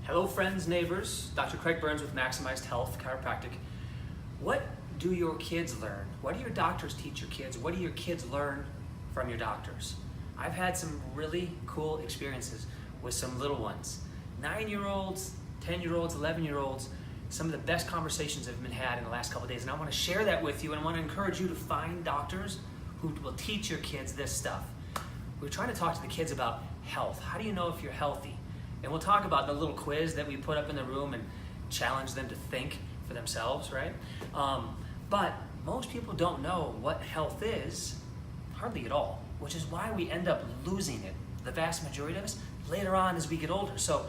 Hello friends, neighbors, Dr. Craig Burns with Maximized Health Chiropractic. What do your kids learn? What do your doctors teach your kids? What do your kids learn from your doctors? I've had some really cool experiences with some little ones. 9-year-olds, 10-year-olds, 11-year-olds, some of the best conversations have been had in the last couple of days, and I want to share that with you, and I want to encourage you to find doctors who will teach your kids this stuff. We're trying to talk to the kids about health. How do you know if you're healthy? And we'll talk about the little quiz that we put up in the room and challenge them to think for themselves, right? But most people don't know what health is, hardly at all, which is why we end up losing it, the vast majority of us, later on as we get older. So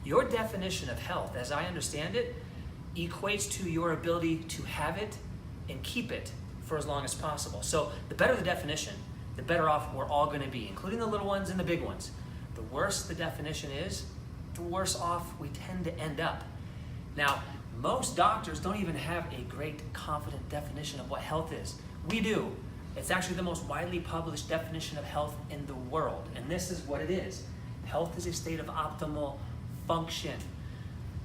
your definition of health, as I understand it, equates to your ability to have it and keep it for as long as possible. So the better the definition, the better off we're all going to be, including the little ones and the big ones. The worse the definition is, the worse off we tend to end up. Now, most doctors don't even have a great, confident definition of what health is. We do. It's actually the most widely published definition of health in the world, and this is what it is. Health is a state of optimal function.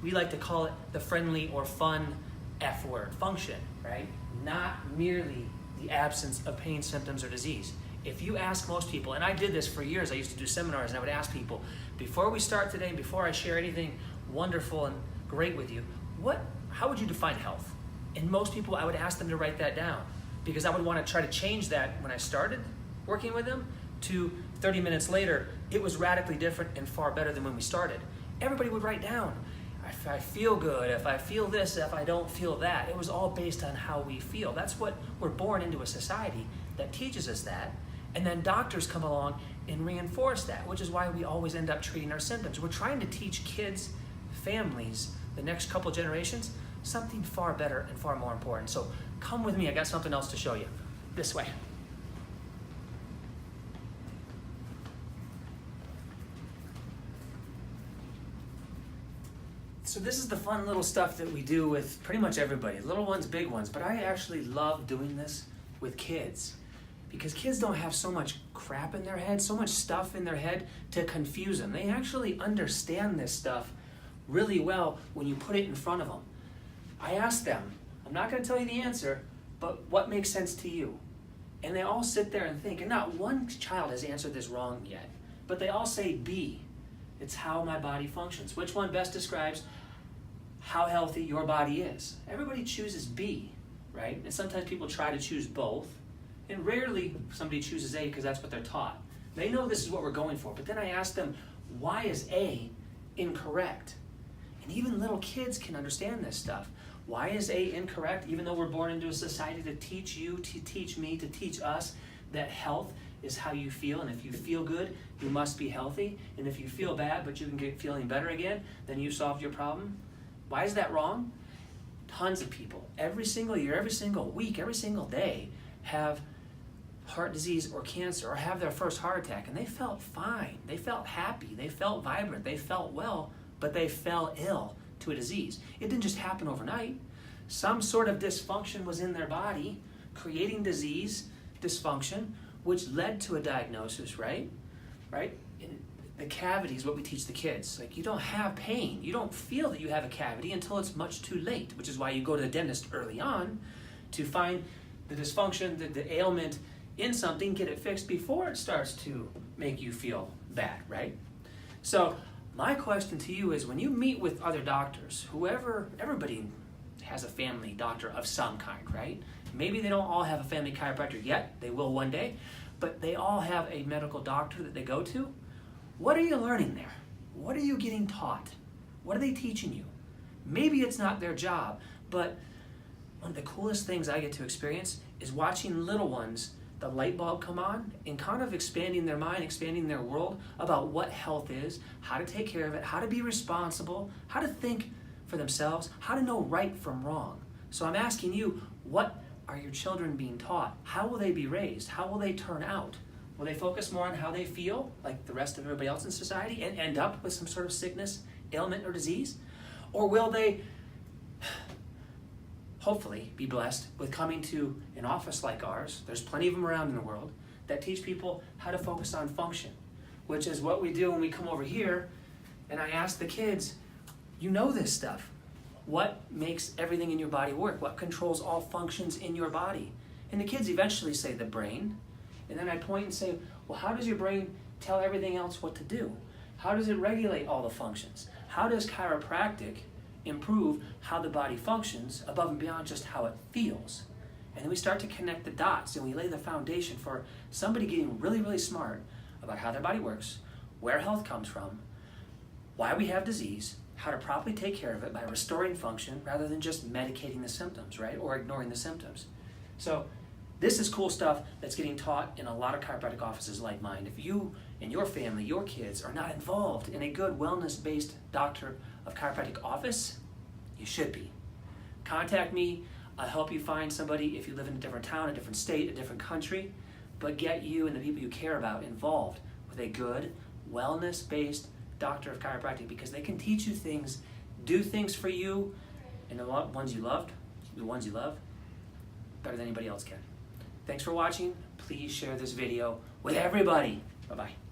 We like to call it the friendly or fun F word, function, right? Not merely the absence of pain, symptoms, or disease. If you ask most people, and I did this for years, I used to do seminars and I would ask people, before we start today, before I share anything wonderful and great with you, how would you define health? And most people, I would ask them to write that down because I would want to try to change that when I started working with them to 30 minutes later, it was radically different and far better than when we started. Everybody would write down, if I feel good, if I feel this, if I don't feel that. It was all based on how we feel. That's what we're born into, a society that teaches us that. And then doctors come along and reinforce that, which is why we always end up treating our symptoms. We're trying to teach kids, families, the next couple generations, something far better and far more important. So come with me, I got something else to show you. This way. So this is the fun little stuff that we do with pretty much everybody, little ones, big ones, but I actually love doing this with kids because kids don't have so much crap in their head, so much stuff in their head to confuse them. They actually understand this stuff really well when you put it in front of them. I ask them, I'm not going to tell you the answer, but what makes sense to you? And they all sit there and think, and not one child has answered this wrong yet, but they all say B. It's how my body functions. Which one best describes how healthy your body is? Everybody chooses B, right? And sometimes people try to choose both, and rarely somebody chooses A because that's what they're taught. They know this is what we're going for, but then I ask them, why is A incorrect? And even little kids can understand this stuff. Why is A incorrect, even though we're born into a society to teach you, to teach me, to teach us that health is how you feel, and if you feel good, you must be healthy, and if you feel bad but you can get feeling better again, then you solved your problem? Why is that wrong? Tons of people, every single year, every single week, every single day, have heart disease or cancer or have their first heart attack, and they felt fine, they felt happy, they felt vibrant, they felt well, but they fell ill to a disease. It didn't just happen overnight. Some sort of dysfunction was in their body, creating disease, dysfunction, which led to a diagnosis, right? In the cavity is what we teach the kids. Like, you don't have pain. You don't feel that you have a cavity until it's much too late, which is why you go to the dentist early on to find the dysfunction, the ailment in something, get it fixed before it starts to make you feel bad, right? So my question to you is, when you meet with other doctors, everybody has a family doctor of some kind, right? Maybe they don't all have a family chiropractor yet. They will one day. But they all have a medical doctor that they go to. What are you learning there? What are you getting taught? What are they teaching you? Maybe it's not their job, but one of the coolest things I get to experience is watching little ones, the light bulb come on, and kind of expanding their mind, expanding their world about what health is, how to take care of it, how to be responsible, how to think for themselves, how to know right from wrong. So I'm asking you, what are your children being taught? How will they be raised? How will they turn out? Will they focus more on how they feel, like the rest of everybody else in society, and end up with some sort of sickness, ailment, or disease? Or will they hopefully be blessed with coming to an office like ours, there's plenty of them around in the world, that teach people how to focus on function, which is what we do when we come over here and I ask the kids, You know this stuff. What makes everything in your body work? What controls all functions in your body? And the kids eventually say the brain. And then I point and say, well, how does your brain tell everything else what to do? How does it regulate all the functions? How does chiropractic improve how the body functions above and beyond just how it feels? And then we start to connect the dots and we lay the foundation for somebody getting really, really smart about how their body works, where health comes from, why we have disease, how to properly take care of it by restoring function rather than just medicating the symptoms, right? Or ignoring the symptoms. So this is cool stuff that's getting taught in a lot of chiropractic offices like mine. If you and your family, your kids, are not involved in a good wellness-based doctor of chiropractic office, you should be. Contact me. I'll help you find somebody if you live in a different town, a different state, a different country, but get you and the people you care about involved with a good wellness-based doctor of chiropractic, because they can teach you things, do things for you, and the ones you love, better than anybody else can. Thanks for watching. Please share this video with everybody. Bye-bye.